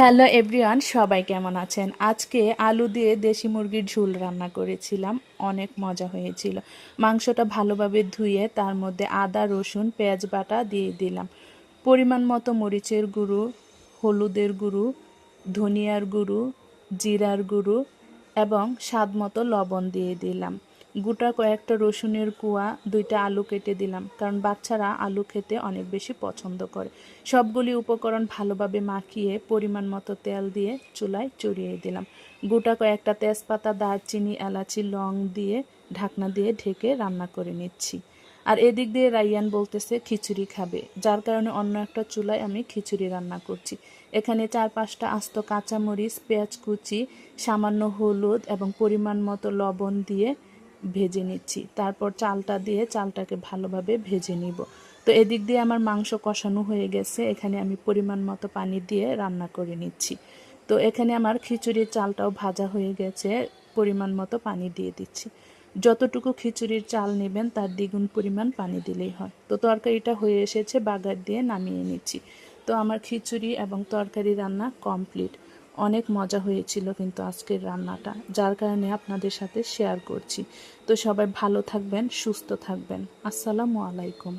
Hello everyone, সবাই কেমন আছেন? আজকে আলু দিয়ে দেশি মুরগির ঝোল রান্না করেছিলাম। অনেক মজা হয়েছিল। মাংসটা ভালোভাবে ধুয়ে তার মধ্যে আদা রসুন পেঁয়াজ বাটা দিয়ে দিলাম। পরিমাণ মতো মরিচের গুঁড়ো, হলুদের গুঁড়ো, ধনিয়ার গুঁড়ো, জিরার গুঁড়ো এবং স্বাদ মতো লবণ দিয়ে দিলাম। গোটা কয়েকটা রসুনের কোয়া, 2টা আলু কেটে দিলাম, কারণ বাচ্চারা আলু খেতে অনেক বেশি পছন্দ করে। সবগুলি উপকরণ ভালোভাবে মাখিয়ে পরিমাণ মতো তেল দিয়ে চুলায় চড়িয়ে দিলাম। গোটা কয়েকটা তেজপাতা, দারচিনি, এলাচি, লং দিয়ে ঢাকনা দিয়ে ঢেকে রান্না করে নিচ্ছি। আর এদিক দিয়ে রাইয়ান বলতেছে খিচুড়ি খাবে, যার কারণে অন্য একটা চুলায় আমি খিচুড়ি রান্না করছি। এখানে 4-5টা আস্ত কাঁচামরিচ, পেঁয়াজ কুচি, সামান্য হলুদ এবং পরিমাণ মতো লবণ দিয়ে ভেজে নিচ্ছি। তারপর চালটা দিয়ে চালটাকে ভালোভাবে ভেজে নিব। তো এদিক দিয়ে আমার মাংস কষানো হয়ে গেছে। এখানে আমি পরিমাণ মতো পানি দিয়ে রান্না করে নিচ্ছি। তো এখানে আমার খিচুড়ির চালটাও ভাজা হয়ে গেছে। পরিমাণ মতো পানি দিয়ে দিচ্ছি। যতটুকু খিচুড়ির চাল নেবেন তার দ্বিগুণ পরিমাণ পানি দিলেই হয়। তো তরকারিটা হয়ে এসেছে, বাগার দিয়ে নামিয়ে নিচ্ছি। তো আমার খিচুড়ি এবং তরকারি রান্না কমপ্লিট। অনেক মজা হয়েছিল কিন্তু আজকের রান্নাটা, যার কারণে আপনাদের সাথে শেয়ার করছি। তো সবাই ভালো থাকবেন, সুস্থ থাকবেন। আসসালামু আলাইকুম।